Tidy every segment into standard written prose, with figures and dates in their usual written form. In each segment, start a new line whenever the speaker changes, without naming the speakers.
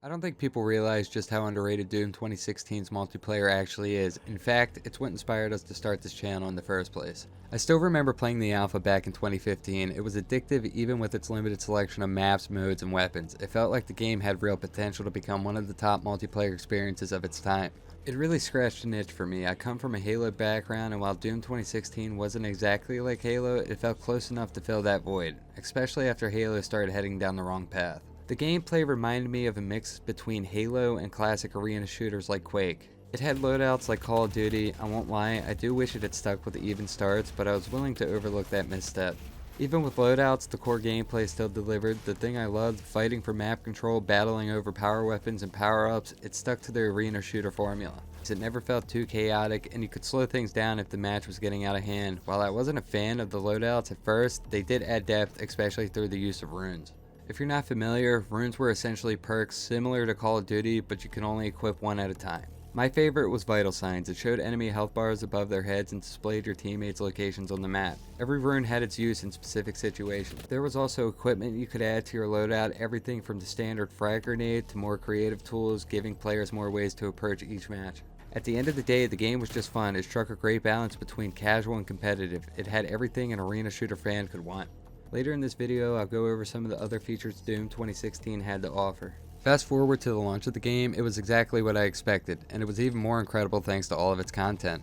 I don't think people realize just how underrated Doom 2016's multiplayer actually is. In fact, it's what inspired us to start this channel in the first place. I still remember playing the alpha back in 2015. It was addictive even with its limited selection of maps, modes, and weapons. It felt like the game had real potential to become one of the top multiplayer experiences of its time. It really scratched an itch for me. I come from a Halo background, and while Doom 2016 wasn't exactly like Halo, it felt close enough to fill that void, especially after Halo started heading down the wrong path. The gameplay reminded me of a mix between Halo and classic arena shooters like Quake. It had loadouts like Call of Duty. I won't lie, I do wish it had stuck with the even starts, but I was willing to overlook that misstep. Even with loadouts, the core gameplay still delivered. The thing I loved, fighting for map control, battling over power weapons and power-ups, it stuck to the arena shooter formula. It never felt too chaotic, and you could slow things down if the match was getting out of hand. While I wasn't a fan of the loadouts at first, they did add depth, especially through the use of runes. If you're not familiar, runes were essentially perks similar to Call of Duty, but you can only equip one at a time. My favorite was Vital Signs. It showed enemy health bars above their heads and displayed your teammates' locations on the map. Every rune had its use in specific situations. There was also equipment you could add to your loadout, everything from the standard frag grenade to more creative tools, giving players more ways to approach each match. At the end of the day, the game was just fun. It struck a great balance between casual and competitive. It had everything an arena shooter fan could want. Later in this video, I'll go over some of the other features Doom 2016 had to offer. Fast forward to the launch of the game, it was exactly what I expected, and it was even more incredible thanks to all of its content.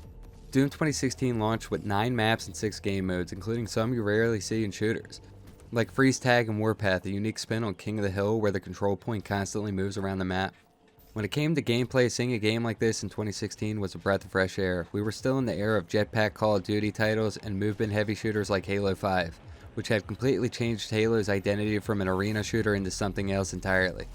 Doom 2016 launched with 9 maps and 6 game modes, including some you rarely see in shooters. Like Freeze Tag and Warpath, a unique spin on King of the Hill where the control point constantly moves around the map. When it came to gameplay, seeing a game like this in 2016 was a breath of fresh air. We were still in the era of jetpack Call of Duty titles and movement-heavy shooters like Halo 5, which had completely changed Halo's identity from an arena shooter into something else entirely.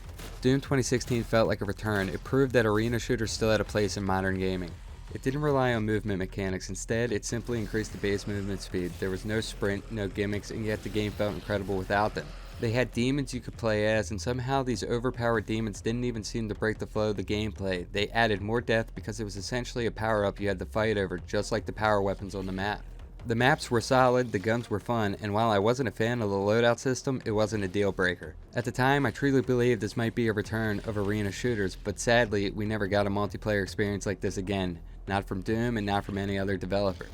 Doom 2016 felt like a return. It proved that arena shooters still had a place in modern gaming. It didn't rely on movement mechanics. Instead, it simply increased the base movement speed. There was no sprint, no gimmicks, and yet the game felt incredible without them. They had demons you could play as, and somehow these overpowered demons didn't even seem to break the flow of the gameplay. They added more depth because it was essentially a power-up you had to fight over, just like the power weapons on the map. The maps were solid, the guns were fun, and while I wasn't a fan of the loadout system, it wasn't a deal breaker. At the time, I truly believed this might be a return of arena shooters, but sadly, we never got a multiplayer experience like this again. Not from Doom and not from any other developer.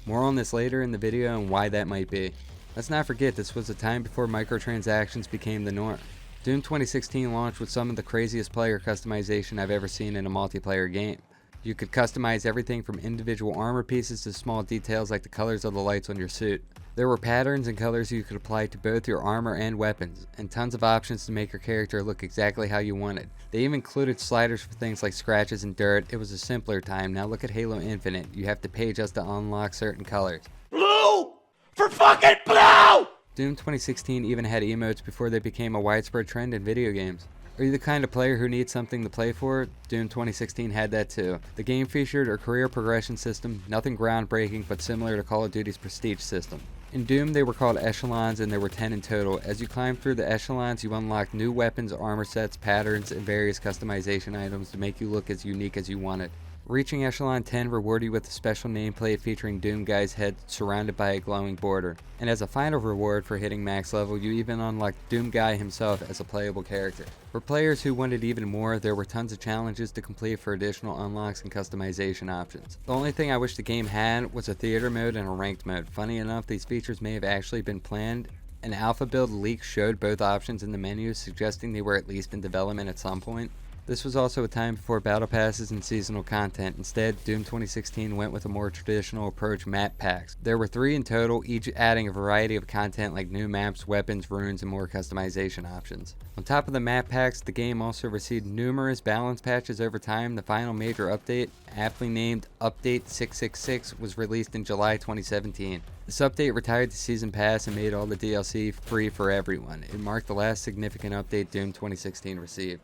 More on this later in the video and why that might be. Let's not forget this was a time before microtransactions became the norm. Doom 2016 launched with some of the craziest player customization I've ever seen in a multiplayer game. You could customize everything from individual armor pieces to small details like the colors of the lights on your suit. There were patterns and colors you could apply to both your armor and weapons, and tons of options to make your character look exactly how you wanted. They even included sliders for things like scratches and dirt. It was a simpler time. Now look at Halo Infinite. You have to pay just to unlock certain colors.
Blue! For fucking blue!
Doom 2016 even had emotes before they became a widespread trend in video games. Are you the kind of player who needs something to play for? Doom 2016 had that too. The game featured a career progression system, nothing groundbreaking but similar to Call of Duty's Prestige system. In Doom they were called echelons and there were 10 in total. As you climbed through the echelons you unlocked new weapons, armor sets, patterns, and various customization items to make you look as unique as you wanted. Reaching Echelon 10 rewarded you with a special nameplate featuring Doom Guy's head surrounded by a glowing border. And as a final reward for hitting max level, you even unlocked Doom Guy himself as a playable character. For players who wanted even more, there were tons of challenges to complete for additional unlocks and customization options. The only thing I wish the game had was a theater mode and a ranked mode. Funny enough, these features may have actually been planned. An alpha build leak showed both options in the menu, suggesting they were at least in development at some point. This was also a time before battle passes and seasonal content. Instead, Doom 2016 went with a more traditional approach, map packs. There were 3 in total, each adding a variety of content like new maps, weapons, runes, and more customization options. On top of the map packs, the game also received numerous balance patches over time. The final major update, aptly named Update 666, was released in July 2017. This update retired the Season Pass and made all the DLC free for everyone. It marked the last significant update Doom 2016 received.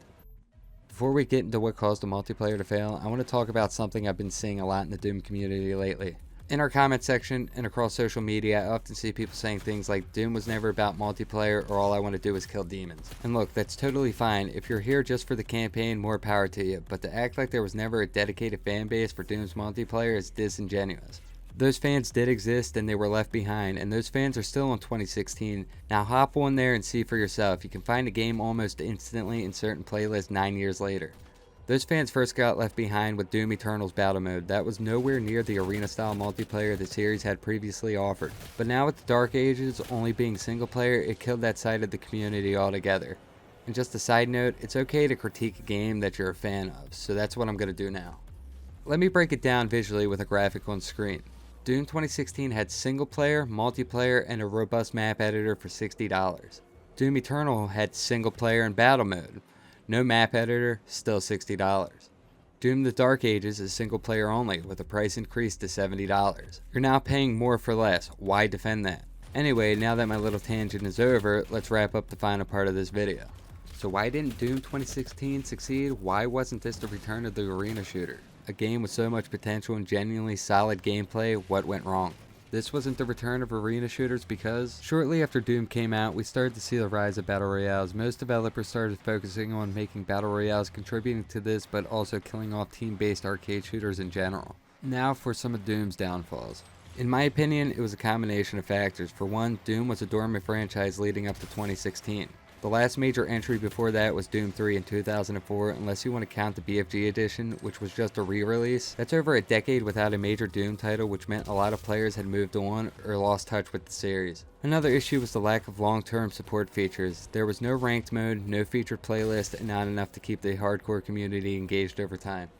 Before we get into what caused the multiplayer to fail, I want to talk about something I've been seeing a lot in the Doom community lately. In our comment section and across social media, I often see people saying things like Doom was never about multiplayer or all I want to do is kill demons. And look, that's totally fine. If you're here just for the campaign, more power to you. But to act like there was never a dedicated fan base for Doom's multiplayer is disingenuous. Those fans did exist and they were left behind, and those fans are still on 2016. Now hop on there and see for yourself. You can find the game almost instantly in certain playlists 9 years later. Those fans first got left behind with Doom Eternal's battle mode. That was nowhere near the arena style multiplayer the series had previously offered. But now with the Dark Ages only being single player, it killed that side of the community altogether. And just a side note, it's okay to critique a game that you're a fan of, so that's what I'm going to do now. Let me break it down visually with a graphic on screen. Doom 2016 had single player, multiplayer, and a robust map editor for $60. Doom Eternal had single player and battle mode. No map editor, still $60. Doom the Dark Ages is single player only, with a price increase to $70. You're now paying more for less. Why defend that? Anyway, now that my little tangent is over, let's wrap up the final part of this video. So why didn't Doom 2016 succeed? Why wasn't this the return of the arena shooter? A game with so much potential and genuinely solid gameplay, what went wrong? This wasn't the return of arena shooters because shortly after Doom came out, we started to see the rise of battle royales. Most developers started focusing on making battle royales, contributing to this, but also killing off team-based arcade shooters in general. Now for some of Doom's downfalls. In my opinion, it was a combination of factors. For one, Doom was a dormant franchise leading up to 2016. The last major entry before that was Doom 3 in 2004, unless you want to count the BFG edition, which was just a re-release. That's over a decade without a major Doom title, which meant a lot of players had moved on or lost touch with the series. Another issue was the lack of long-term support features. There was no ranked mode, no featured playlist, and not enough to keep the hardcore community engaged over time.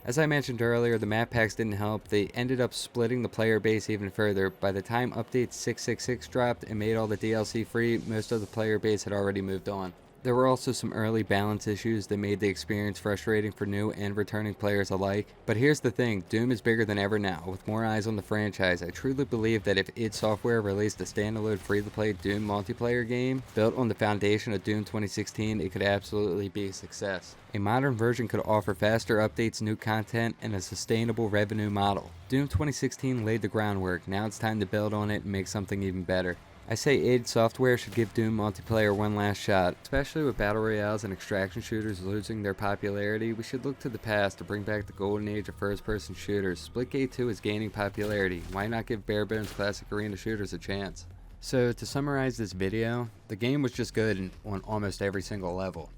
As I mentioned earlier, the map packs didn't help. They ended up splitting the player base even further. By the time update 666 dropped and made all the DLC free, most of the player base had already moved on. There were also some early balance issues that made the experience frustrating for new and returning players alike. But here's the thing, Doom is bigger than ever now. With more eyes on the franchise, I truly believe that if id Software released a standalone free-to-play Doom multiplayer game built on the foundation of Doom 2016, it could absolutely be a success. A modern version could offer faster updates, new content, and a sustainable revenue model. Doom 2016 laid the groundwork, now it's time to build on it and make something even better. I say id Software should give Doom multiplayer one last shot. Especially with battle royales and extraction shooters losing their popularity, we should look to the past to bring back the golden age of first-person shooters. Splitgate 2 is gaining popularity. Why not give bare-bones classic arena shooters a chance? So to summarize this video, the game was just good on almost every single level.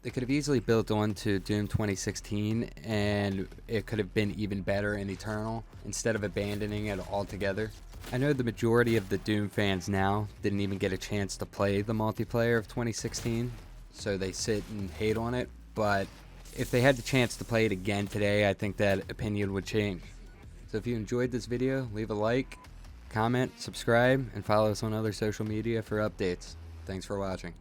They could have easily built on to Doom 2016 and it could have been even better in Eternal instead of abandoning it altogether. I know the majority of the Doom fans now didn't even get a chance to play the multiplayer of 2016, so they sit and hate on it, but if they had the chance to play it again today, I think that opinion would change. So if you enjoyed this video, leave a like, comment, subscribe, and follow us on other social media for updates. Thanks for watching.